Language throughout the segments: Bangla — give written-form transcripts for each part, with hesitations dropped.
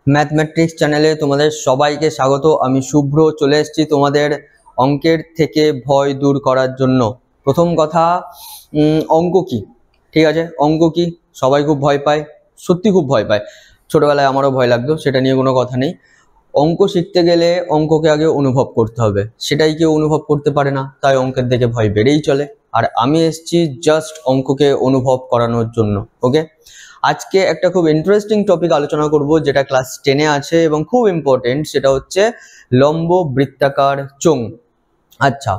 ম্যাথমেটিক্স চ্যানেলে তোমাদের সবাইকে স্বাগত। আমি শুভ্র চলে এসেছি তোমাদের অঙ্কের থেকে ভয় দূর করার জন্য। প্রথম কথা, অঙ্ক কি? ঠিক আছে, অঙ্ক কি? সবাই খুব ভয় পায়, সত্যি খুব ভয় পায়। ছোটবেলায় আমারও ভয় লাগতো, সেটা নিয়ে কোনো কথা নেই। অঙ্ক শিখতে গেলে অঙ্ককে আগে অনুভব করতে হবে, সেটাই কেউ অনুভব করতে পারে না, তাই অঙ্কের দিকে ভয় বেড়েই চলে। আর আমি এসেছি জাস্ট অঙ্ককে অনুভব করানোর জন্য। ওকে, আজকে একটা খুব ইন্টারেস্টিং টপিক আলোচনা করব, যেটা ক্লাস 10-এ আছে এবং খুব ইম্পর্টেন্ট। সেটা হচ্ছে লম্ব বৃত্তাকার চোঙ। আচ্ছা,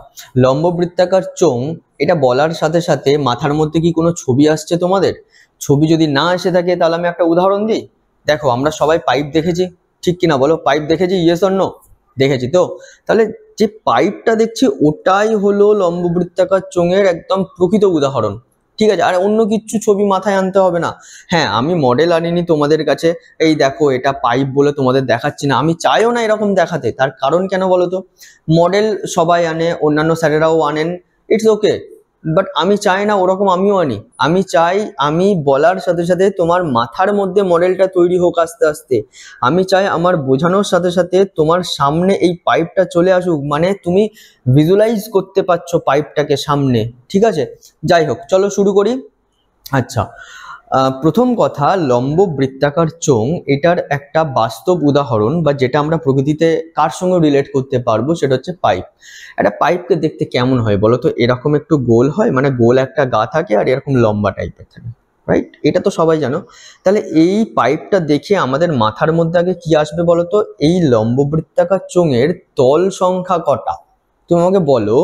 লম্ব বৃত্তাকার চোঙ এটা বলার সাথে সাথে মাথার মধ্যে কি কোনো ছবি আসছে তোমাদের? ছবি যদি না এসে থাকে তাহলে আমি একটা উদাহরণ দিই। দেখো, আমরা সবাই পাইপ দেখেছি, ঠিক কিনা বলো? পাইপ দেখেছি, ইয়েস অর নো? দেখেছি তো। তাহলে যে পাইপটা দেখছি ওটাই হলো লম্ব বৃত্তাকার চোঙের একদম প্রকৃত উদাহরণ। ঠিক আছে, আর অন্য কিচ্ছু ছবি মাথায় আনতে হবে না। হ্যাঁ, আমি মডেল আনিনি তোমাদের কাছে, এই দেখো এটা পাইপ বলে তোমাদের দেখাচ্ছি না। আমি চাইও না এরকম দেখাতে, তার কারণ কেন বলো তো? মডেল সবাই আনে, অন্যান্য স্যারেরাও আনেন, ইটস ওকে, বাট আমি চাই না ওরকম আমিও আনি। আমি চাই আমি বলার সাথে সাথে তোমার মাথার মধ্যে মডেলটা তৈরি হোক আস্তে আস্তে। আমি চাই আমার বোঝানোর সাথে সাথে তোমার সামনে এই পাইপটা চলে আসুক, মানে তুমি ভিজুয়ালাইজ করতে পারছো পাইপটাকে সামনে। ঠিক আছে, যাই হোক, চলো শুরু করি। আচ্ছা, প্রথম কথা, লম্ব বৃত্তাকার চোঙ এটার একটা বাস্তব উদাহরণ, বা যেটা আমরা প্রকৃতিতে কার সঙ্গে রিলেট করতে পারবো, সেটা হচ্ছে পাইপ। একটা পাইপকে দেখতে কেমন হয় বলো তো? এরকম একটু গোল হয়, মানে গোল একটা গা থাকে আর এরকম লম্বা টাইপের থাকে, রাইট? এটা তো সবাই জানো। তাহলে এই পাইপটা দেখে আমাদের মাথার মধ্যে আগে কি আসবে বলো তো? এই লম্ব বৃত্তাকার চোঙের তল সংখ্যা কটা? তুমি আমাকে বলো,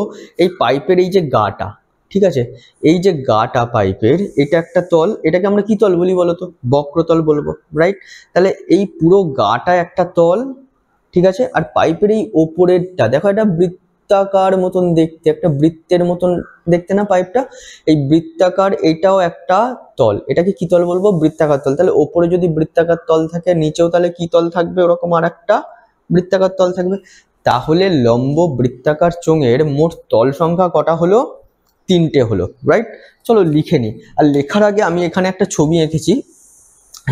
এই পাইপের এই যে গাটা, ঠিক আছে, এই যে গাটা পাইপের, এটা একটা তল, এটাকে আমরা কি তল বলি বলতো? বক্রতল বলবো, রাইট? তাহলে এই পুরো গাটা একটা তল, ঠিক আছে। আর পাইপের এই ওপরেরটা দেখো, এটা বৃত্তাকার মতন দেখতে, একটা বৃত্তের মতন দেখতে না পাইপটা? এই বৃত্তাকার এটাও একটা তল, এটাকে কি তল বলবো? বৃত্তাকার তল। তাহলে ওপরে যদি বৃত্তাকার তল থাকে, নিচেও তাহলে কি তল থাকবে? ওরকম আর একটা বৃত্তাকার তল থাকবে। তাহলে লম্ব বৃত্তাকার চোঙের মোট তল সংখ্যা কটা হলো? 3টে হলো, রাইট? চলো লিখে নিই। আর লেখার আগে আমি এখানে একটা ছবি এঁকেছি,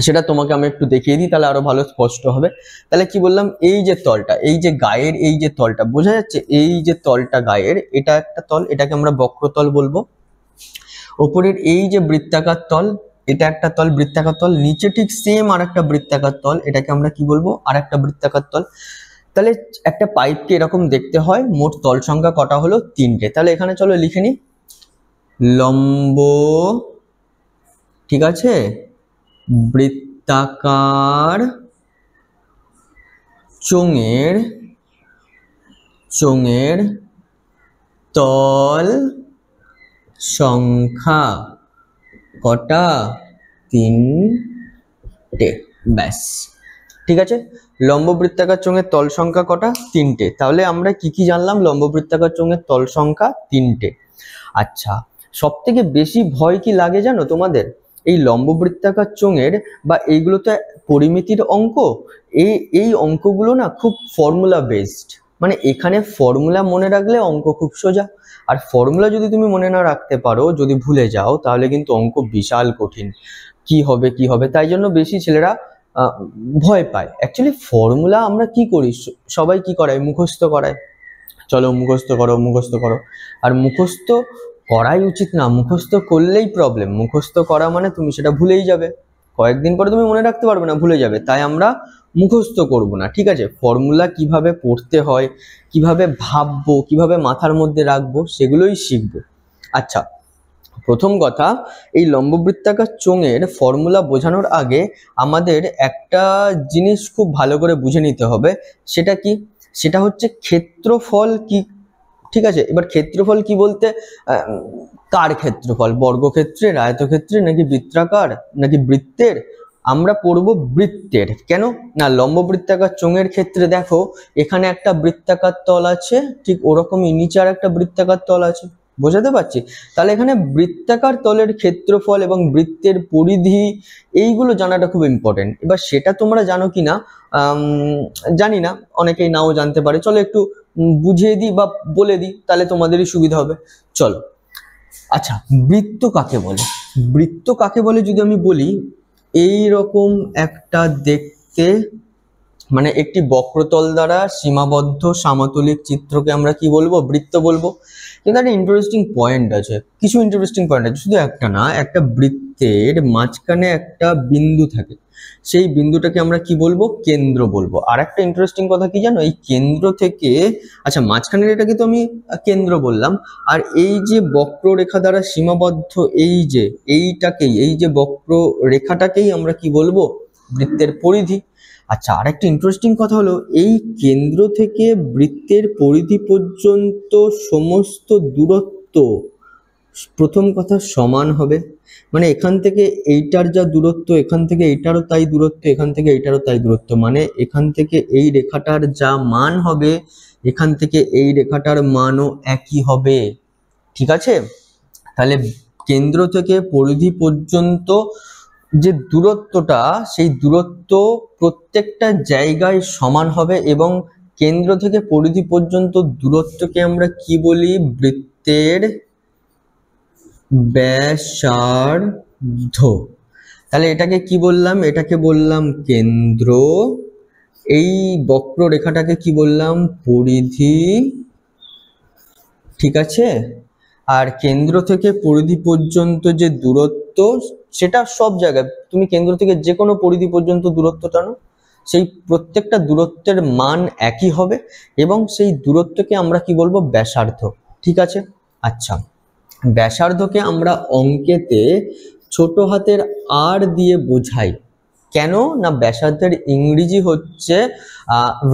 সেটা তোমাকে আমি একটু দেখিয়ে দিই, তাহলে আরো ভালো স্পষ্ট হবে। তাহলে কি বললাম? এই যে তলটা, এই যে গায়ের এই যে তলটা বোঝা যাচ্ছে, এই যে তলটা গায়ের, এটা একটা তল, এটাকে আমরা বক্রতল বলবো। ওপরের এই যে বৃত্তাকার তল, এটা একটা তল, বৃত্তাকার তল। নিচে ঠিক সেম আর একটা বৃত্তাকার তল, এটাকে আমরা কি বলবো? আর একটা বৃত্তাকার তল। তাহলে একটা পাইপকে এরকম দেখতে হয়। মোট তল সংখ্যা কটা হলো? 3টে। তাহলে এখানে চলো লিখে নিই, লম্ব, ঠিক আছে, বৃত্তাকার চোঙের তল সংখ্যা কটা? 3টে। ব্যাস, ঠিক আছে। লম্ব বৃত্তাকার চোঙের তল সংখ্যা কটা? 3টে। তাহলে আমরা কি কি জানলাম? লম্ব বৃত্তাকার চোঙের তল সংখ্যা 3টে। আচ্ছা, সব থেকে বেশি ভয় কি লাগে জানো তোমাদের? এই লম্ব বৃত্তাকার চোঙের, বা এইগুলো তো পরিমিতির অঙ্ক, এই অঙ্কগুলো না খুব ফর্মুলা বেসড। মানে এখানে ফর্মুলা মনে রাখলে অঙ্ক খুব সোজা। আর ফর্মুলা যদি তুমি মনে না রাখতে পারো, যদি ভুলে যাও, তাহলে কিন্তু অঙ্ক বিশাল কঠিন। কি হবে কি হবে, তাই জন্য বেশি ছেলেরা ভয় পায়। অ্যাকচুয়ালি ফর্মুলা আমরা কি করি, সবাই কি করায়? মুখস্থ করায়। চলো মুখস্থ করো, মুখস্থ করো। আর মুখস্থ করাই উচিত না, মুখস্থ করলেই প্রবলেম। মুখস্থ করা মানে তুমি সেটা ভুলেই যাবে, কয়েকদিন পরে তুমি মনে রাখতে পারবে না, ভুলে যাবে। তাই আমরা মুখস্থ করব না, ঠিক আছে? ফর্মুলা কিভাবে পড়তে হয়, কিভাবে ভাববো, কিভাবে মাথার মধ্যে রাখবো, সেগুলোই শিখবো। আচ্ছা, প্রথম কথা, এই লম্ববৃত্তাকার চোঙের ফর্মুলা বোঝানোর আগে আমাদের একটা জিনিস খুব ভালো করে বুঝে নিতে হবে। সেটা কি? সেটা হচ্ছে ক্ষেত্রফল কি। ঠিক আছে, এবার ক্ষেত্রফল কি বলতে কার ক্ষেত্রফল? বর্গক্ষেত্রের, আয়তক্ষেত্রের, নাকি বৃত্তাকার, নাকি বৃত্তের? আমরা পড়বো বৃত্তের। কেন না? লম্ব বৃত্তাকার চোঙের ক্ষেত্রে দেখো, এখানে একটা বৃত্তাকার তল আছে, ঠিক ওরকমই নিচে আর একটা বৃত্তাকার তল আছে। বোঝাতে পারছি? তাহলে এখানে বৃত্তাকার তলের ক্ষেত্রফল এবং বৃত্তের পরিধি, এইগুলো জানাটা খুব ইম্পর্টেন্ট। এবার সেটা তোমরা জানো কি না জানি না, অনেকেই নাও জানতে পারে। চলো একটু বুঝিয়ে দিই বা বলে দিই, তাহলে তোমাদেরই সুবিধা হবে। চলো, আচ্ছা, বৃত্ত কাকে বলে? বৃত্ত কাকে বলে যদি আমি বলি, এই রকম একটা দেখতে মানে একটি বক্রতল দ্বারা সীমাবদ্ধ সমতলিক চিত্রকে আমরা কি বলবো? বৃত্ত বলবো। কিন্তু একটা ইন্টারেস্টিং পয়েন্ট আছে, কিছু ইন্টারেস্টিং পয়েন্ট আছে, শুধু একটা না, একটা বৃত্তের মাঝখানে একটা বিন্দু থাকে, সেই বিন্দুটাকে আমরা কি বলবো? কেন্দ্র বলবো। আর একটা ইন্টারেস্টিং কথা কি জানো, এই কেন্দ্র থেকে, আচ্ছা মাঝখানের এটাকে তো আমি কেন্দ্র বললাম, আর এই যে বক্ররেখা দ্বারা সীমাবদ্ধ এইটাকেই, এই যে বক্ররেখাটাকেই আমরা কি বলবো? বৃত্তের পরিধি। আচ্ছা, আর একটা ইন্টারেস্টিং কথা হলো, এই কেন্দ্র থেকে বৃত্তের পরিধি পর্যন্ত সমস্ত দূরত্ব, প্রথম কথা, সমান হবে। মানে এখান থেকে এইটার যা দূরত্ব, এখান থেকে এইটারও তাই দূরত্ব, এখান থেকে এইটারও তাই দূরত্ব, মানে এখান থেকে এই রেখাটার যা মান হবে, এখান থেকে এই রেখাটার মানও একই হবে। ঠিক আছে? তাহলে কেন্দ্র থেকে পরিধি পর্যন্ত যে দূরত্বটা, সেই দূরত্ব প্রত্যেকটা জায়গায় সমান হবে, এবং কেন্দ্র থেকে পরিধি পর্যন্ত দূরত্বকে আমরা কি বলি? বৃত্তের ব্যাসার্ধ। তাহলে এটাকে কি বললাম? এটাকে বললাম কেন্দ্র, এই বক্ররেখাটাকে কি বললাম? পরিধি। ঠিক আছে? আর কেন্দ্র থেকে পরিধি পর্যন্ত যে দূরত্ব, সেটা সব জায়গায়, তুমি কেন্দ্র থেকে যে কোনো পরিধি পর্যন্ত দূরত্ব টানো, সেই প্রত্যেকটা দূরত্বের মান একই হবে, এবং সেই দূরত্বকে আমরা কি বলবো? ব্যাসার্ধ। ঠিক আছে? আচ্ছা, ব্যাসার্ধকে আমরা অঙ্কেতে ছোট হাতের আর দিয়ে বোঝাই। কেন না? ব্যাসার্ধের ইংরেজি হচ্ছে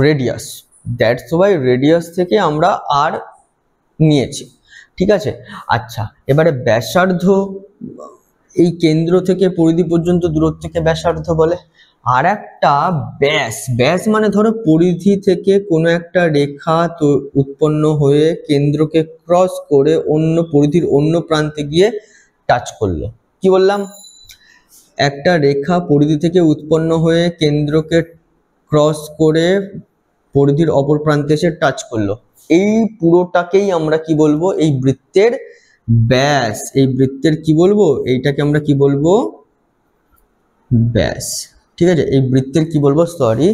রেডিয়াস, দ্যাটস ওয়াই রেডিয়াস থেকে আমরা আর নিয়েছি। ঠিক আছে? আচ্ছা, এবারে ব্যাসার্ধ, এই কেন্দ্র থেকে পরিধি পর্যন্ত দূরত্বকে ব্যাসার্ধ বলে। আর একটা ব্যাস, ব্যাস মানে ধরো পরিধি থেকে কোনো একটা রেখা তো উৎপন্ন হয়ে কেন্দ্রকে ক্রস করে অন্য পরিধির অন্য প্রান্তে গিয়ে টাচ করলো। কি বললাম? একটা রেখা পরিধি থেকে উৎপন্ন হয়ে কেন্দ্রকে ক্রস করে পরিধির অপর প্রান্তে এসে টাচ করলো, এই পুরোটাকেই আমরা কি বলবো? এই বৃত্তের ব্যাস। এই বৃত্তের কি বলবো? এইটাকে আমরা কি বলবো? ব্যাস। ঠিক আছে? এই বৃত্তের কি বলবো? সরি,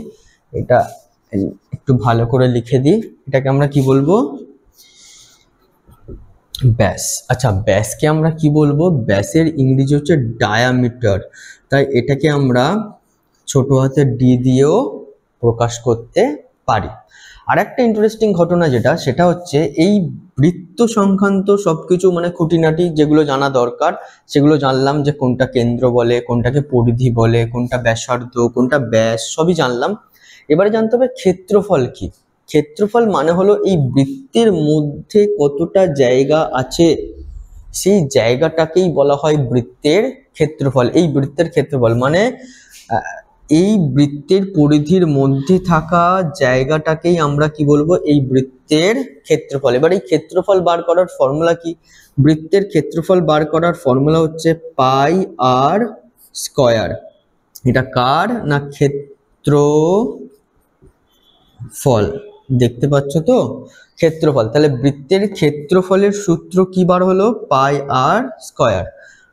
এটা একটু ভালো করে লিখে দিই, এটাকে আমরা কি বলবো? ব্যাস। আচ্ছা, ব্যাসকে আমরা কি বলবো? ব্যাসের ইংরেজি হচ্ছে ডায়ামিটার, তাই এটাকে আমরা ছোট হাতের ডি দিয়েও প্রকাশ করতে পারি। আর একটা ইন্টারেস্টিং ঘটনা যেটা, সেটা হচ্ছে এই বৃত্ত সংক্রান্ত সবকিছু, মানে খুঁটিনাটি যেগুলো জানা দরকার সেগুলো জানলাম, যে কোনটা কেন্দ্র বলে, কোনটাকে পরিধি বলে, কোনটা ব্যাসার্ধ, কোনটা ব্যাস, সবই জানলাম। এবারে জানতে হবে ক্ষেত্রফল কি। ক্ষেত্রফল মানে হলো এই বৃত্তের মধ্যে কতটা জায়গা আছে, সেই জায়গাটাকেই বলা হয় বৃত্তের ক্ষেত্রফল। এই বৃত্তের ক্ষেত্রফল মানে এই বৃত্তের পরিধির মধ্যে থাকা জায়গাটাকেই আমরা কি বলবো? এই বৃত্তের ক্ষেত্রফল। এবার এই ক্ষেত্রফল বার করার ফর্মুলা কি? বৃত্তের ক্ষেত্রফল বার করার ফর্মুলা হচ্ছে পাই আর স্কয়ার। এটা কার? না ক্ষেত্রফল। দেখতে পাচ্ছ তো? ক্ষেত্রফল। তাহলে বৃত্তের ক্ষেত্রফলের সূত্র কি বার হলো? পাই আর স্কয়ার।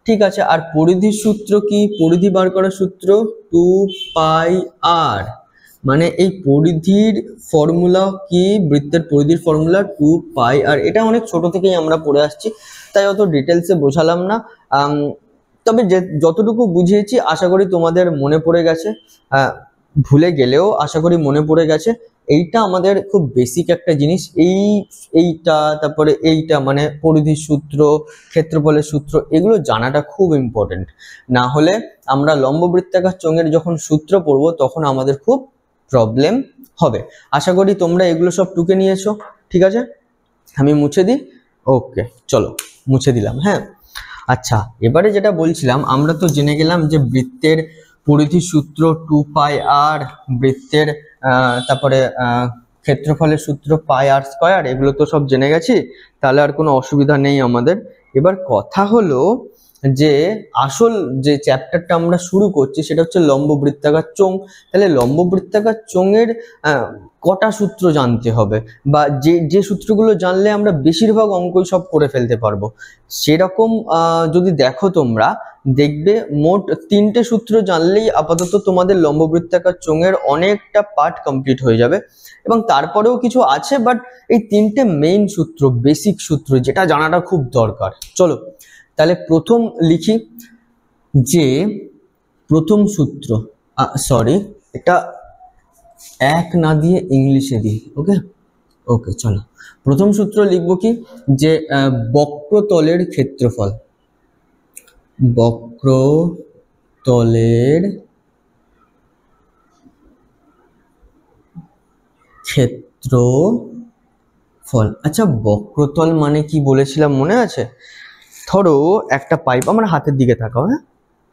ঠিক আছে? আর পরিধির সূত্র কি? পরিধি বার করার সূত্র 2 পাই আর। মানে এই পরিধির ফর্মুলা কি? বৃত্তের পরিধির ফর্মুলা 2 পাই আর। এটা অনেক ছোট থেকেই আমরা পড়ে আসছি, তাই অত ডিটেলসে বোঝালাম না। তবে যতটুকু বুঝিয়েছি আশা করি তোমাদের মনে পড়ে গেছে, ভুলে গেলেও আশা করি মনে পড়ে গেছে। এইটা আমাদের খুব বেসিক একটা জিনিস। এইটা, তারপরে এইটা, মানে পরিধির সূত্র, ক্ষেত্রফলের সূত্র, এগুলো জানাটা খুব ইম্পর্টেন্ট। না হলে আমরা লম্ববৃত্তাকার চোঙের যখন সূত্র পড়বো তখন আমাদের খুব প্রবলেম হবে। আশা করি তোমরা এগুলো সব টুকে নিয়েছো। ঠিক আছে? আমি মুছে দিই। ওকে, চলো মুছে দিলাম। হ্যাঁ, আচ্ছা, এবারে যেটা বলছিলাম, আমরা তো জেনে গেলাম যে বৃত্তের পরিধির সূত্র 2 পাই আর, বৃত্তের তারপরে ক্ষেত্রফলের সূত্র পাই আর স্কয়ার, এগুলো তো সব জেনে গেছি, তাহলে আর কোনো অসুবিধা নেই আমাদের। এবার কথা হলো যে আসল যে চ্যাপ্টারটা আমরা শুরু করছি সেটা হচ্ছে লম্ব বৃত্তাকার চোঙ। তাহলে লম্ব বৃত্তাকার চোঙের কটা সূত্র জানতে হবে, বা যে যে সূত্রগুলো জানলে আমরা বেশিরভাগ অঙ্কই সব করে ফেলতে পারবো, সেরকম যদি দেখো তোমরা দেখবে মোট 3টে সূত্র জানলেই আপাতত তোমাদের লম্ব বৃত্তাকার চোঙের অনেকটা পার্ট কমপ্লিট হয়ে যাবে। এবং তারপরেও কিছু আছে, বাট এই 3টে মেইন সূত্র, বেসিক সূত্র, যেটা জানাটা খুব দরকার। চলো তাহলে প্রথম লিখি, যে প্রথম সূত্র, সরি এটা এক না দিয়ে ইংলিশে দিই। ওকে ওকে চলো, প্রথম সূত্র লিখবো কি, যে বক্রতলের ক্ষেত্রফল, বক্রতলের ক্ষেত্রফল। আচ্ছা বক্রতল মানে কি বলেছিলাম মনে আছে? ধরো একটা পাইপ, আমরা হাতের দিকে তাকাও, হ্যাঁ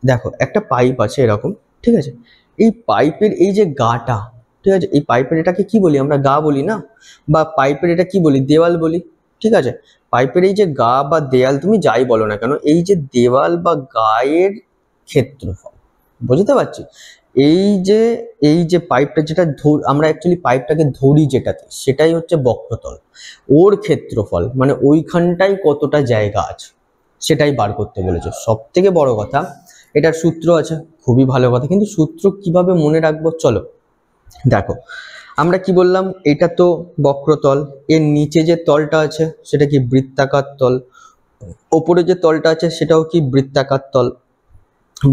দেখো একটা পাইপ আছে এরকম, ঠিক আছে? এই পাইপের এই যে গাটা, ঠিক আছে, এই পাইপের এটাকে কি বলি আমরা? গা বলি না? বা পাইপের এটা কি বলি? দেওয়াল বলি, ঠিক আছে? পাইপের এই যে গা বা দেয়াল তুমি যাই বলো না কেন, এই যে দেওয়াল বা গায়ের ক্ষেত্রফল, বুঝতে পারছি? এই যে পাইপটা যেটা আমরা অ্যাকচুয়ালি পাইপটাকে ধরি যেটাতে, সেটাই হচ্ছে বক্রতল। ওর ক্ষেত্রফল মানে ওইখানটায় কতটা জায়গা আছে সেটাই বার করতে বলেছে। সব থেকে বড় কথা এটার সূত্র আছে, খুবই ভালো কথা, কিন্তু সূত্র কিভাবে মনে রাখবো? চলো দেখো, আমরা কি বললাম, এটা তো বক্রতল, এর নিচে যে তলটা আছে সেটা কি? বৃত্তাকার তল। ওপরে যে তলটা আছে সেটাও কি? বৃত্তাকার তল।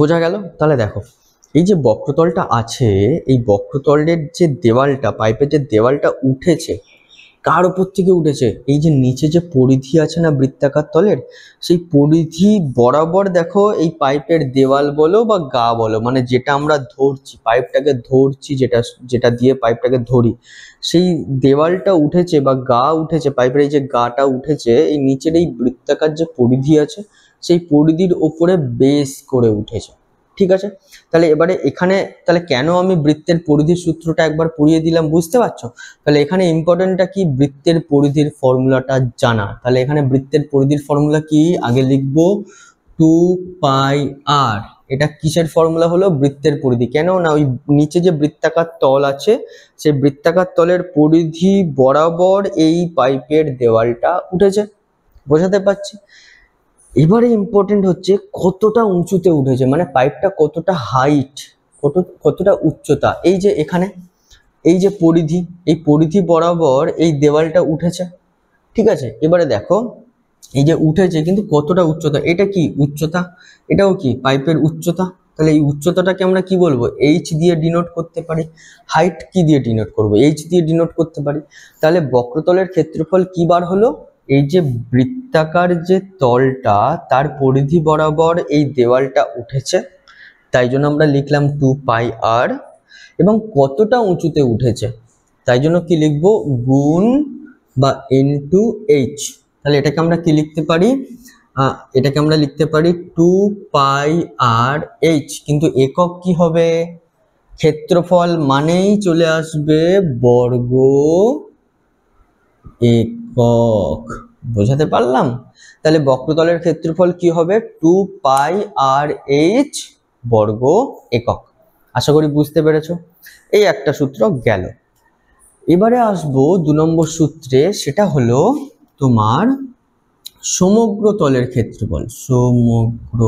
বোঝা গেল? তাহলে দেখো, এই যে বক্রতলটা আছে, এই বক্রতলের যে দেওয়ালটা, পাইপের যে দেওয়ালটা উঠেছে, কার উপর থেকে উঠেছে? এই যে নিচে যে পরিধি আছে না বৃত্তাকার তলের, সেই পরিধি বরাবর দেখো এই পাইপের দেওয়াল বলো বা গা বলো, মানে যেটা আমরা ধরছি, পাইপটাকে ধরছি, যেটা দিয়ে পাইপটাকে ধরি, সেই দেওয়ালটা উঠেছে বা গা উঠেছে, পাইপের এই যে গাটা উঠেছে, এই নিচের এই বৃত্তাকার যে পরিধি আছে সেই পরিধির ওপরে বেস করে উঠেছে, ঠিক আছে? তাহলে এবারে এখানে তাহলে কেন আমি বৃত্তের পরিধির সূত্রটা একবার পড়িয়ে দিলাম, বুঝতে পারছো? তাহলে এখানে ইম্পর্টেন্টটা কি? বৃত্তের পরিধির ফর্মুলাটা জানা। তাহলে এখানে বৃত্তের পরিধির ফর্মুলা কি? আগে লিখবো 2πr। এটা কিসের ফর্মুলা হলো? বৃত্তের পরিধি। কেন না, ওই নিচে যে বৃত্তাকার তল আছে সেই বৃত্তাকার তলের পরিধি বরাবর এই পাইপের দেওয়ালটা উঠেছে, বোঝাতে পারছি? এবারে ইম্পর্টেন্ট হচ্ছে কতটা উঁচুতে উঠেছে, মানে পাইপটা কতটা হাইট, কতটা উচ্চতা। এই যে এখানে এই যে পরিধি, এই পরিধি বরাবর এই দেওয়ালটা উঠেছে, ঠিক আছে? এবারে দেখো, এই যে উঠেছে কিন্তু কতটা উচ্চতা, এটা কি? উচ্চতা। এটাও কি? পাইপের উচ্চতা। তাহলে এই উচ্চতাটাকে আমরা কি বলবো? এইচ দিয়ে ডিনোট করতে পারি। হাইট কি দিয়ে ডিনোট করবো? এইচ দিয়ে ডিনোট করতে পারি। তাহলে বক্রতলের ক্ষেত্রফল কি বার হলো? এই যে বৃত্তাকার যে তলটা, তার পরিধি বরাবর এই দেওয়ালটা উঠেছে, তাই জন্য আমরা লিখলাম 2πr। এবং কতটা উঁচুতে উঠেছে, তাই জন্য কি লিখবো? গুণ বা ইনটু এইচ। তাহলে এটাকে আমরা কি লিখতে পারি? এটাকে আমরা লিখতে পারি 2πrh। কিন্তু একক কি হবে? ক্ষেত্রফল মানেই চলে আসবে বর্গ একক। বোঝাতে পারলাম? তাহলে বক্রতলের ক্ষেত্রফল কি হবে? 2πrh বর্গ একক। আশা করি বুঝতে পেরেছো। এই একটা সূত্র গেল। এবারে আসবো 2 নম্বর সূত্রে, সেটা হলো তোমার সমগ্র তলের ক্ষেত্রফল। সমগ্র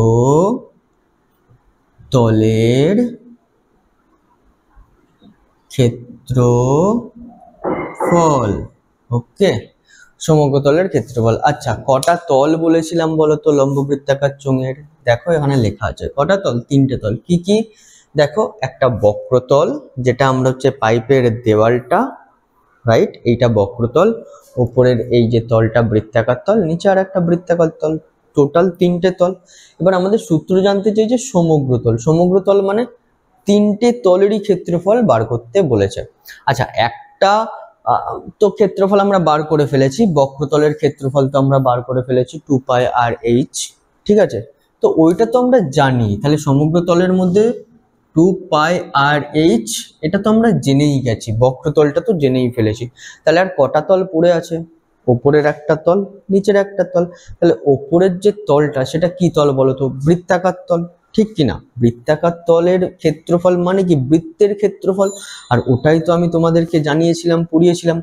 তলের ক্ষেত্রফল। ওকে, সমগ্র তলের ক্ষেত্রফল। আচ্ছা, কটা তল বলেছিলাম বলো তো লম্ব বৃত্তাকার চোঙের? দেখো এখানে লেখা আছে কটা তল? 3টে তল। কি কি? দেখো, একটা বক্রতল, যেটা আমরা হচ্ছে পাইপের দেওয়ালটা, রাইট, এইটা বক্রতল। ওপরের এই যে তলটা বৃত্তাকার তল, নিচে আর একটা বৃত্তাকার তল, টোটাল 3টে তল। এবার আমাদের সূত্র জানতে চাই যে সমগ্র তল। সমগ্র তল মানে 3টে তলেরই ক্ষেত্রফল বার করতে বলেছে। আচ্ছা, একটা তো ক্ষেত্রফল আমরা বার করে ফেলেছি, বক্রতলের ক্ষেত্রফল তো আমরা বার করে ফেলেছি 2πrh, ঠিক আছে? তো ওইটা তো আমরা জানি। তাহলে সমগ্র তলের মধ্যে 2πrh, এটা তো আমরা জেনেই গেছি, বক্রতলটা তো জেনেই ফেলেছি। তাহলে আর কটা তল পড়ে আছে? ওপরের একটা তল, নিচের একটা তল। তাহলে ওপরের যে তলটা সেটা কি তল বলো তো? বৃত্তাকার তল, ঠিক কিনা? বৃত্তাকার তলের ক্ষেত্রফল মানে কি? বৃত্তের ক্ষেত্রফল। আর ওটাই তো আমি তোমাদেরকে জানিয়েছিলাম, পড়িয়েছিলাম।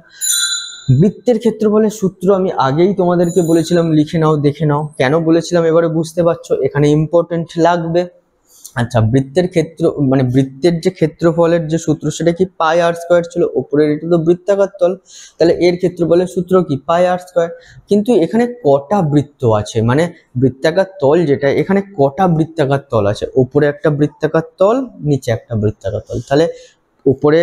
বৃত্তের ক্ষেত্রফলের সূত্র আমি আগেই তোমাদেরকে বলেছিলাম, লিখে নাও, দেখে নাও। কেন বলেছিলাম এবারে বুঝতে পারছো, এখানে ইম্পর্টেন্ট লাগবে। আচ্ছা, বৃত্তের ক্ষেত্র মানে বৃত্তের যে ক্ষেত্রফলের যে সূত্র সেটা কি? পাই আর স্কয়ার ছিল। উপরের এটা তো বৃত্তাকার তল, তাহলে এর ক্ষেত্রফলের সূত্র কি? পাই আর স্কয়ার। কিন্তু এখানে কটা বৃত্ত আছে, মানে বৃত্তাকার তল যেটা, এখানে কটা বৃত্তাকার তল আছে? উপরে একটা বৃত্তাকার তল, নিচে একটা বৃত্তাকার তল। তাহলে উপরে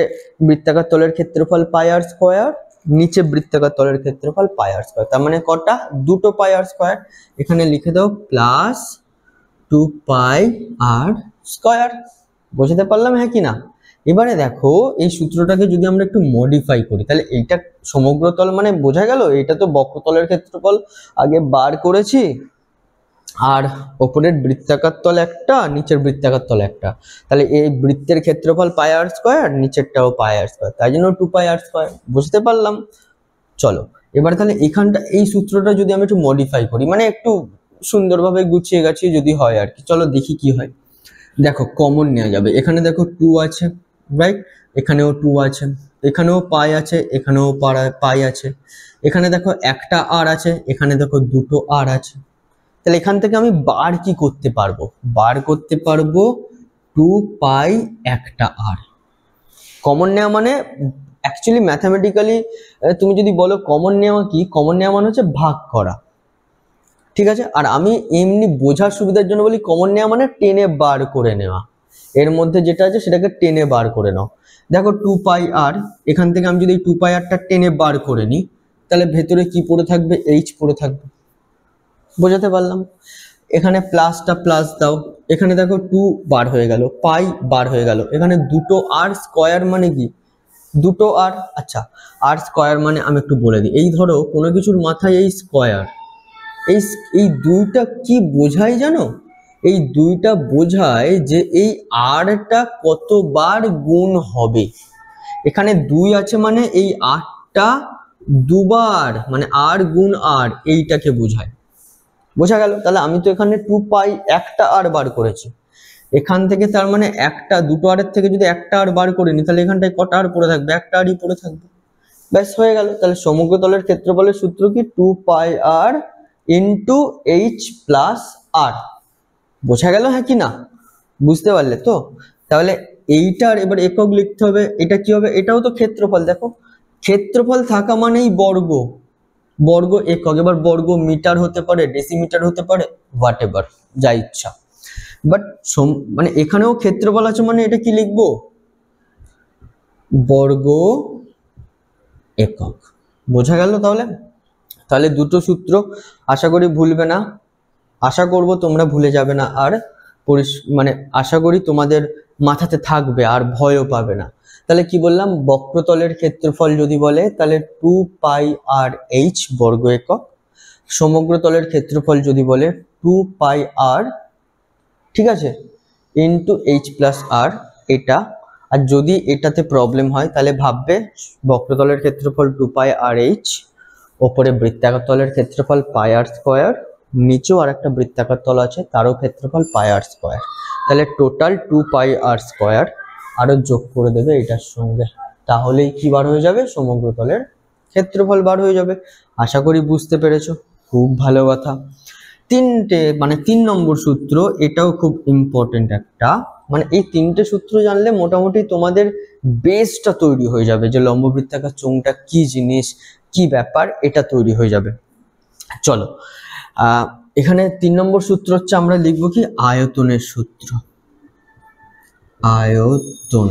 বৃত্তাকার তলের ক্ষেত্রফল পাই আর স্কয়ার, নিচে বৃত্তাকার তলের ক্ষেত্রফল পাই আর স্কয়ার। তার মানে কটা? দুটো পাই আর স্কয়ার। এখানে লিখে দাও প্লাস 2 পাই আর স্কয়ার। বুঝতে পারলাম, হ্যাঁ কি না? এবারে দেখো এই সূত্রটাকে যদি আমরা একটু মডিফাই করি, তাহলে এইটা সমগ্র তল মানে বোঝা গেল, এটা তো বক্রতলের ক্ষেত্রফল আগে বার করেছি, আর ওপরের বৃত্তাকার তল একটা, নিচের বৃত্তাকার তল একটা। তাহলে এই বৃত্তের ক্ষেত্রফল পাই আর স্কয়ার, নিচেরটাও পাই আর স্কয়ার, তাই জন্য 2 পাই আর স্কয়ার। বুঝতে পারলাম? চলো এবার তাহলে এখানটা এই সূত্রটা যদি আমি একটু মডিফাই করি, মানে একটু সুন্দরভাবে গুছিয়ে গাছিয়ে যদি হয় আর কি, চলো দেখি কি হয়। দেখো কমন নেওয়া যাবে, এখানে দেখো 2 আছে, রাইট? এখানেও 2 আছে, এখানেও পাই আছে, এখানেও পাই আছে। এখানে দেখো একটা আর আছে, এখানে দেখো দুটো আর আছে। তাহলে এখান থেকে আমি বার কি করতে পারবো? বার করতে পারবো 2 পাই একটা আর। কমন নেওয়া মানে অ্যাকচুয়ালি ম্যাথামেটিক্যালি তুমি যদি বলো কমন নেওয়া কি, কমন নেওয়া মানে হচ্ছে ভাগ করা, ঠিক আছে? আর আমি এমনি বোঝার সুবিধার জন্য বলি কমন নেওয়া মানে টেনে বার করে নেওয়া। এর মধ্যে যেটা আছে সেটাকে টেনে বার করে নাও। দেখো 2 পাই আর, এখান থেকে আমি যদি 2 পাই আরটা টেনে বার করে নিই, তাহলে ভেতরে কি পড়ে থাকবে? এইচ পড়ে থাকবে। বোঝাতে পারলাম? এখানে প্লাসটা প্লাস দাও, এখানে দেখো 2 বার হয়ে গেল, পাই বার হয়ে গেল। এখানে দুটো আর স্কয়ার মানে কি? দুটো আর। আচ্ছা, আর স্কয়ার মানে আমি একটু বলে দিই, এই ধরো কোনো কিছুর মাথায় এই স্কয়ার, এই দুইটা কি বোঝায় জানো? এই দুইটা বোঝায় যে এই আরটা কতবার গুণ হবে। এখানে 2 আছে মানে এই আরটা দুবার, মানে আর গুণ আর, এইটাকে বোঝায়। বোঝা গেল? তাহলে আমি তো এখানে 2 পাই একটা আর বার করেছি, এখান থেকে তার মানে একটা, দুটো আরের থেকে যদি একটা আর বার করে নি, তাহলে এখানটায় কটা আর পড়ে থাকবে? একটা আরই পড়ে থাকবে। ব্যাস হয়ে গেল। তাহলে সমগ্র তলের ক্ষেত্রফলের সূত্র কি? 2 পাই আর ইন্টু এইচ প্লাস আর। বোঝা গেল, হ্যাঁ কি না? বুঝতে পারলে তো? তাহলে এইটার এবার একক লিখতে হবে। এটা কি হবে? এটাও তো ক্ষেত্রফল। দেখো ক্ষেত্রফল থাকা মানেই বর্গ, বর্গ একক। এবার বর্গ মিটার হতে পারে, ডেসিমিটার হতে পারে, হোয়াট এভার, যা ইচ্ছা। বাট মানে এখানেও ক্ষেত্রফল আছে মানে এটা কি লিখবো? বর্গ একক। বোঝা গেল? তাহলে দুটো সূত্র আশা করি ভুলবে না, আশা করব তোমরা ভুলে যাবে না, আর মানে আশা করি তোমাদের মাথাতে থাকবে, আর ভয়ও পাবে না। তাহলে কি বললাম? বক্রতলের ক্ষেত্রফল যদি বলে তাহলে 2 পাই আর এইচ বর্গ একক। সমগ্র তলের ক্ষেত্রফল যদি বলে 2 পাই আর, ঠিক আছে, ইন্টু এইচ প্লাস আর, এটা। আর যদি এটাতে প্রবলেম হয় তাহলে ভাববে বক্রতলের ক্ষেত্রফল 2 পাই আর এইচ, ওপরে বৃত্তাকার তলের ক্ষেত্রফল পাই আর স্কয়ার, নিচেও আর একটা বৃত্তাকার তল আছে তারও ক্ষেত্রফল পাই আর স্কয়ার। তাহলে টোটাল 2 পাই আর স্কয়ার, আরো যোগ করে দেবে এটার সঙ্গে, তাহলেই কি বার হয়ে যাবে? সমগ্র তলের ক্ষেত্রফল বার হয়ে যাবে। আশা করি বুঝতে পেরেছো, খুব ভালো কথা। মানে 3 নম্বর সূত্র, এটাও খুব ইম্পর্টেন্ট একটা, মানে এই 3টে সূত্র জানলে মোটামুটি তোমাদের বেসটা তৈরি হয়ে যাবে, যে লম্ব বৃত্তাকার চোঙটা কি জিনিস, কি ব্যাপার, এটা তৈরি হয়ে যাবে। চলো এখানে 3 নম্বর সূত্র হচ্ছে, আমরা লিখবো কি? আয়তনের সূত্র। আয়তন,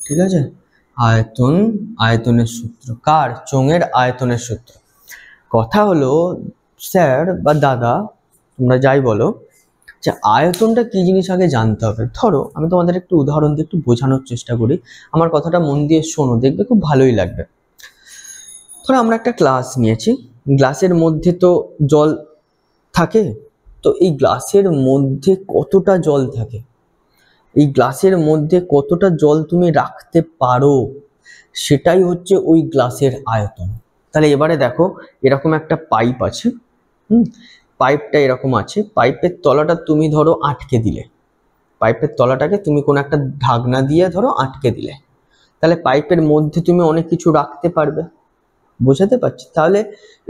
ঠিক আছে? আয়তনের সূত্র কার? চোঙের আয়তনের সূত্র। কথা হলো স্যার বা দাদা, তোমরা যাই বলো, যে আয়তনটা কি জিনিস আগে জানতে হবে। ধরো আমি তোমাদের একটু উদাহরণ দিয়ে একটু বোঝানোর চেষ্টা করি, আমার কথাটা মন দিয়ে শোনো, দেখবে খুব ভালোই লাগবে। ধরো আমরা একটা গ্লাস নিয়েছি, গ্লাসের মধ্যে তো জল থাকে, তো এই গ্লাসের মধ্যে কতটা জল থাকে, এই গ্লাসের মধ্যে কতটা জল তুমি রাখতে পারো, সেটাই হচ্ছে ওই গ্লাসের আয়তন। তাহলে এবারে দেখো এরকম একটা পাইপ আছে, পাইপটা এরকম আছে, পাইপের তলাটা তুমি ধরো আটকে দিলে, পাইপের তলাটাকে তুমি কোনো একটা ঢাকনা দিয়ে ধরো আটকে দিলে, তাহলে পাইপের মধ্যে তুমি অনেক কিছু রাখতে পারবে, বোঝাতে পারছি? তাহলে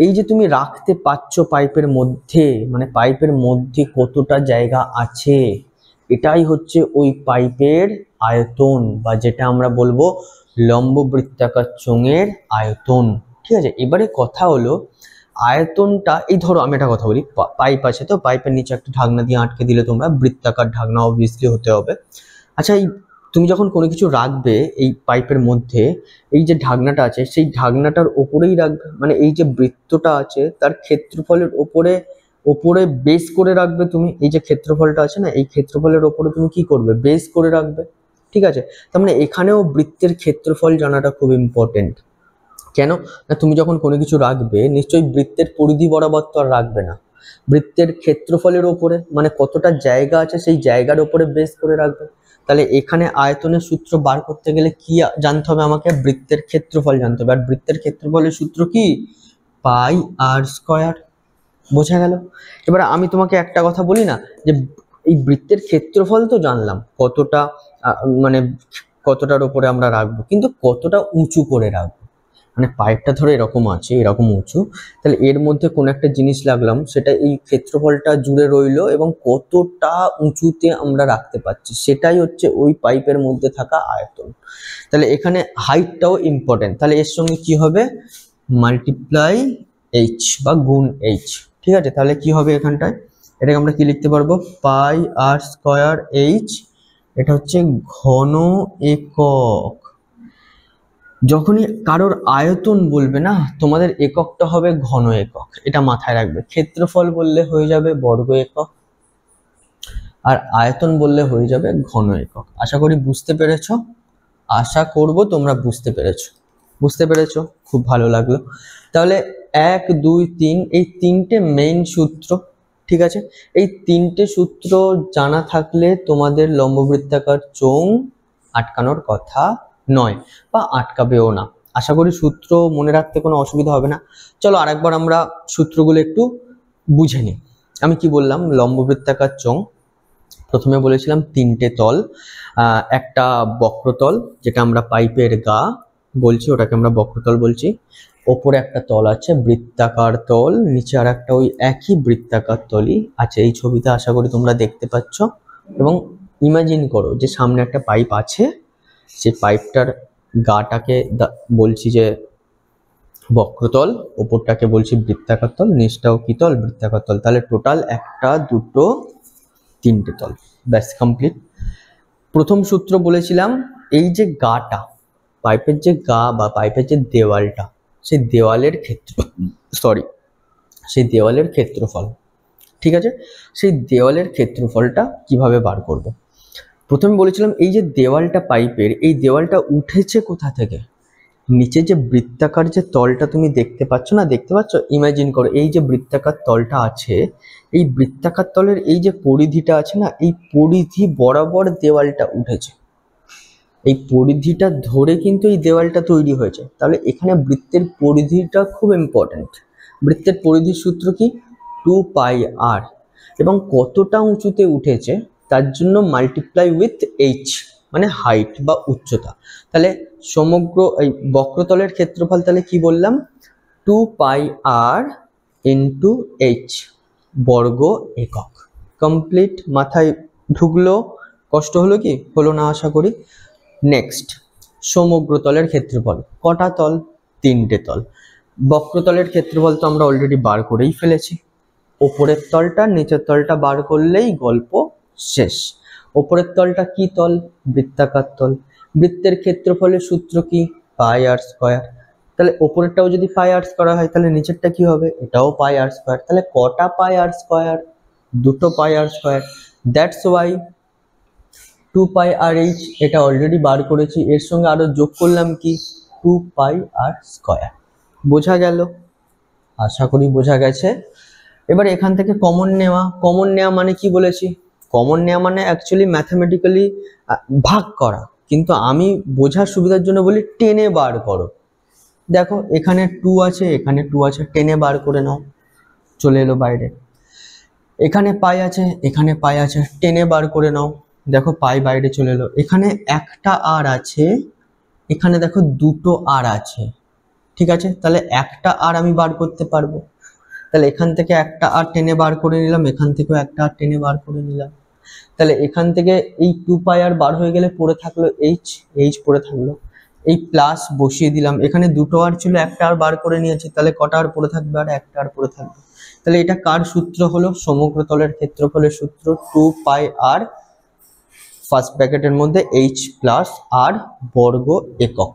এই যে তুমি রাখতে পারছো পাইপের মধ্যে, মানে পাইপের মধ্যে কতটা জায়গা আছে, এটাই হচ্ছে ওই পাইপের আয়তন, বা যেটা আমরা বলবো লম্ব বৃত্তাকার চোঙের আয়তন। ঠিক আছে, এবারে কথা হলো আয়তনটা, এই ধরো আমি একটা কথা বলি, পাইপ আছে, তো পাইপের নিচে একটা ঢাকনা দিয়ে আটকে দিলে তোমরা, বৃত্তাকার ঢাকনা অবভিয়াসলি হতে হবে। আচ্ছা, এই তুমি যখন কোনো কিছু রাখবে এই পাইপের মধ্যে, এই যে ঢাকনাটা আছে সেই ঢাকনাটার ওপরেই রাখবে, মানে এই যে বৃত্তটা আছে তার ক্ষেত্রফলের ওপরে ওপরে বেস করে রাখবে তুমি, এই যে ক্ষেত্রফলটা আছে না, এই ক্ষেত্রফলের ওপরে তুমি কি করবে, বেস করে রাখবে। ঠিক আছে, তার মানে এখানেও বৃত্তের ক্ষেত্রফল জানাটা খুব ইম্পর্টেন্ট। কেন না, তুমি যখন কোনো কিছু রাখবে নিশ্চয়ই বৃত্তের পরিধি বরাবর তো আর রাখবে না, বৃত্তের ক্ষেত্রফলের ওপরে, মানে কতটা জায়গা আছে সেই জায়গার ওপরে বেস করে রাখবে। তাহলে এখানে আয়তনের সূত্র বার করতে গেলে কি জানতে হবে আমাকে, বৃত্তের ক্ষেত্রফল জানতে হবে। আর বৃত্তের ক্ষেত্রফলের সূত্র কি, পাই আর স্কয়ার। বোঝা গেল? এবার আমি তোমাকে একটা কথা বলি না, যে এই বৃত্তের ক্ষেত্রফল তো জানলাম কতটা, মানে কতটার ওপরে আমরা রাখবো, কিন্তু কতটা উঁচু করে রাখবো, মানে পাইপটা ধরো এরকম আছে, এরকম উঁচু, তাহলে এর মধ্যে কোন একটা জিনিস লাগলাম, সেটা এই ক্ষেত্রফলটা জুড়ে রইলো এবং কতটা উঁচুতে আমরা রাখতে পারছি সেটাই হচ্ছে ওই পাইপের মধ্যে থাকা আয়তন। তাহলে এখানে হাইটটাও ইম্পর্টেন্ট, তাহলে এর সঙ্গে কি হবে, মাল্টিপ্লাই এইচ বা গুণ এইচ। ঠিক আছে, তাহলে কি হবে এখানটায়, এটাকে আমরা কি লিখতে পারবো, পাই আর স্কয়ার এইচ, এটা হচ্ছে ঘন একক। যখনই কারোর আয়তন বলবে না, তোমাদের এককটা হবে ঘন একক, এটা মাথায় রাখবে। ক্ষেত্রফল বললে হয়ে যাবে বর্গ একক, আর আয়তন বললে হয়ে যাবে ঘন একক। আশা করি বুঝতে পেরেছো, আশা করব তোমরা বুঝতে পেরেছো, খুব ভালো লাগলো। তাহলে 1 2 3 এই তিনটে মেইন সূত্র, ঠিক আছে, এই তিনটে সূত্র জানা থাকলে তোমাদের লম্ববৃত্তাকার চোঙ আটকানোর কথা নয়, বা আটকাবেও না। আশা করি সূত্র মনে রাখতে কোনো অসুবিধা হবে না। চলো আরেকবার আমরা সূত্রগুলো একটু বুঝে নিই। আমি কি বললাম, লম্ববৃত্তাকার চোঙ প্রথমে বলেছিলাম তিনটে তল, একটা বক্রতল যেটা আমরা পাইপের গা বলছি, ওটাকে আমরা বক্রতল বলছি, ওপরে একটা তল আছে বৃত্তাকার তল, নিচে আর একটা ওই একই বৃত্তাকার তলই আছে। এই ছবিতে আশা করি তোমরা দেখতে পাচ্ছ, এবং ইমাজিন করো যে সামনে একটা পাইপ আছে, সেই পাইপটার গাটাকে বলছি যে বক্রতল, ওপরটাকে বলছি বৃত্তাকার তল, নিচটাও কি তল, বৃত্তাকার তল। তাহলে টোটাল একটা দুটো তিনটে তল, ব্যাস কমপ্লিট। প্রথম সূত্র বলেছিলাম এই যে গাটা, পাইপের যে গা বা পাইপের যে দেওয়ালটা, সেই দেওয়ালের ক্ষেত্রফল। ঠিক আছে, সেই দেওয়ালের ক্ষেত্রফলটা কিভাবে বার করব? প্রথমে বলেছিলাম এই যে দেওয়ালটা পাইপের, এই দেওয়ালটা উঠেছে কোথা থেকে, নিচে যে বৃত্তাকার যে তলটা তুমি দেখতে পাচ্ছ না, দেখতে পাচ্ছ, ইমাজিন করো এই যে বৃত্তাকার তলটা আছে, এই বৃত্তাকার তলের এই যে পরিধিটা আছে না, এই পরিধি বরাবর দেওয়ালটা উঠেছে, এই পরিধিটা ধরে কিন্তু এই দেওয়ালটা তৈরি হয়েছে। তাহলে এখানে বৃত্তের পরিধিটা খুব ইম্পর্টেন্ট। বৃত্তের পরিধির সূত্র কি, 2 পাই আর, এবং কতটা উঁচুতে উঠেছে তার জন্য মাল্টিপ্লাই উইথ এইচ, মানে হাইট বা উচ্চতা। তাহলে সমগ্র এই বক্রতলের ক্ষেত্রফল তাহলে কি বললাম, 2 পাই আর ইন্টু এইচ বর্গ একক। কমপ্লিট, মাথায় ঢুকলো? কষ্ট হলো কি, হলো না আশা করি। নেক্সট, সমগ্র তলের ক্ষেত্রফল, কটা তল, তিনটে তল। বক্রতলের ক্ষেত্রফল তো আমরা অলরেডি বার করেই ফেলেছি, ওপরের তলটা নিচের তলটা বার করলেই গল্প শেষ। ওপরের তলটা কি তল, বৃত্তাকার তল, বৃত্তের ক্ষেত্রফলের সূত্র কি, পাই আর স্কয়ার। তাহলে ওপরেরটাও যদি পাই আর স্কয়ার হয় তাহলে নিচেরটা কি হবে, এটাও পাই আর স্কয়ার। তাহলে কটা পাই আর স্কয়ার, দুটো pi r square. That's why 2 pi r h, এটা অলরেডি বার করেছি, এর সঙ্গে আরো যোগ করলাম কি, 2 পাই আর স্কয়ার। বোঝা গেল? আশা করি বোঝা গেছে। এবার এখান থেকে কমন নেওয়া মানে কি বলেছি, কমন নেওয়া মানে অ্যাকচুয়ালি ম্যাথামেটিক্যালি ভাগ করা, কিন্তু আমি বোঝার সুবিধার জন্য বলি টেনে বার করো। দেখো এখানে 2 আছে, এখানে 2 আছে, টেনে বার করে নাও, চলে এলো বাইরে। এখানে পাই আছে, এখানে পাই আছে, টেনে বার করে নাও, দেখো পাই বাইরে চলে এলো। এখানে একটা আর আছে, এখানে দেখো দুটো আর আছে, ঠিক আছে, তাহলে একটা আর আমি বার করতে পারবো। তাহলে এখান থেকে একটা আর টেনে বার করে নিলাম, এখান থেকেও একটা আর টেনে বার করে নিলাম। তাহলে এখান থেকে এই 2 পাই আর বার হয়ে গেলে পড়ে থাকলো এইচ, এইচ পড়ে থাকলো। এই প্লাস বসিয়ে দিলাম, এখানে দুটো আর ছিল, একটা আর বার করে নিয়েছি, তাহলে কটা আর পড়ে থাকবে, আর একটা আর পড়ে থাকবে। তাহলে এটা কার সূত্র হলো? সমগ্রতলের ক্ষেত্রফলের সূত্র, 2 পাই আর ফার্স্ট ব্র্যাকেটের মধ্যে এইচ প্লাস আর বর্গ একক।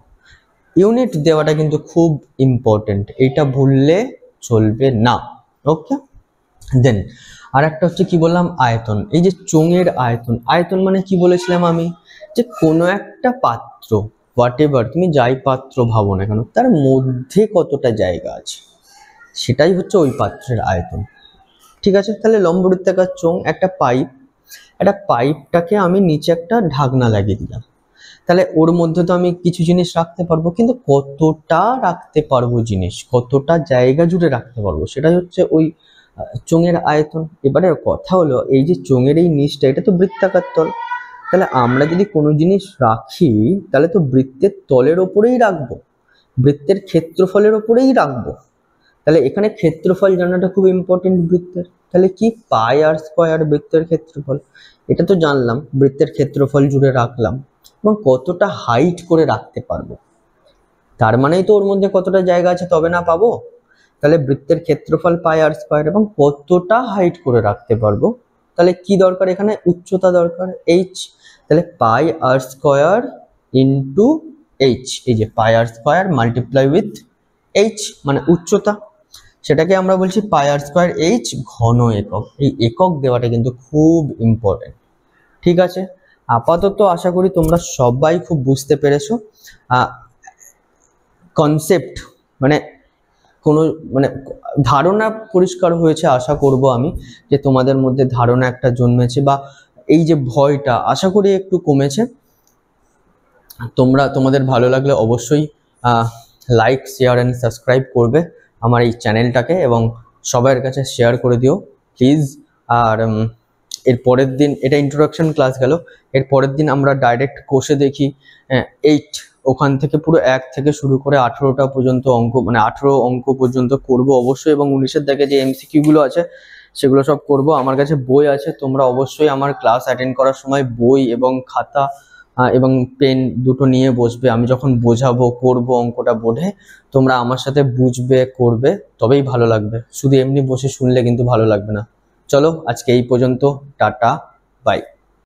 ইউনিট দেওয়াটা কিন্তু খুব ইম্পর্টেন্ট, এটা ভুললে চলবে না। ওকে, দেন আর একটা হচ্ছে কি বললাম, আয়তন। এই যে চোঙের আয়তন, আয়তন মানে কি বলেছিলাম আমি, যে কোনো একটা পাত্র, হোয়াট এভার তুমি যাই পাত্র ভাবো না কেন, তার মধ্যে কতটা জায়গা আছে, সেটাই হচ্ছে ওই পাত্রের আয়তন, ঠিক আছে। তাহলে লম্ববৃত্তাকার চোঙ, একটা পাইপ, একটা পাইপটাকে আমি নিচে একটা ঢাকনা লাগিয়ে দিলাম, তাহলে ওর মধ্যে তো আমি কিছু জিনিস রাখতে পারবো, কিন্তু কতটা রাখতে পারবো জিনিস, কতটা জায়গা জুড়ে রাখতে পারবো, সেটাই হচ্ছে ওই চোঙের আয়তন। এবারে কথা হলো, এই যে চোঙের এই নিচটা, এটা তো বৃত্তাকার তল, তাহলে আমরা যদি কোনো জিনিস রাখি তাহলে তো বৃত্তের তলের ওপরেই রাখবো, বৃত্তের ক্ষেত্রফলের ওপরেই রাখবো। তাহলে এখানে ক্ষেত্রফল জানাটা খুব ইম্পর্টেন্ট বৃত্তের। তাহলে কি, পাই আর স্কয়ার বৃত্তের ক্ষেত্রফল, এটা তো জানলাম, বৃত্তের ক্ষেত্রফল জুড়ে রাখলাম, এবং কতটা হাইট করে রাখতে পারবো, তার মানেই তো ওর মধ্যে কতটা জায়গা আছে তবে না পাবো। তাহলে বৃত্তের ক্ষেত্রফল পাই আর স্কয়ার, এবং কতটা হাইট করে রাখতে পারবো, তাহলে কি দরকার, এখানে উচ্চতা দরকার, এইচ। তাহলে পাই আর স্কয়ার ইন্টু এইচ, এই যে পাই r square multiply with H মানে উচ্চতা, সেটাকে আমরা বলছি পাই আর স্কয়ার এইচ ঘন একক। এই একক দেওয়াটা কিন্তু খুব ইম্পর্টেন্ট, ঠিক আছে। আপাতত আশা করি তোমরা সবাই খুব বুঝতে পেরেছো কনসেপ্ট, মানে কোনো মানে ধারণা পরিষ্কার হয়েছে আশা করব আমি, যে তোমাদের মধ্যে ধারণা একটা জন্মেছে, বা এই যে ভয়টা আশা করি একটু কমেছে। তোমাদের ভালো লাগলে অবশ্যই লাইক, শেয়ার অ্যান্ড সাবস্ক্রাইব করবে আমার এই চ্যানেলটাকে, এবং সবার কাছে শেয়ার করে দিও প্লিজ। আর এর পরের দিন, এটা ইন্ট্রোডাকশন ক্লাস গেল, এর পরের দিন আমরা ডাইরেক্ট কোষে দেখি 8, ওখান থেকে পুরো 1 থেকে শুরু করে 18টা পর্যন্ত অঙ্ক, মানে 18 অঙ্ক পর্যন্ত করব অবশ্যই, এবং 19-এর দাগে যে এমসিকিউ গুলো আছে সেগুলো সব করব। আমার কাছে বই আছে, তোমরা অবশ্যই আমার ক্লাস অ্যাটেন্ড করার সময় বই এবং খাতা এবং পেন দুটো নিয়ে বসবে। আমি যখন বোঝাবো, করব অঙ্কটা বোর্ডে, তোমরা আমার সাথে বুঝবে, করবে, তবেই ভালো লাগবে। শুধু এমনি বসে শুনলে কিন্তু ভালো লাগবে না। চলো আজকে এই পর্যন্ত, টাটা, বাই।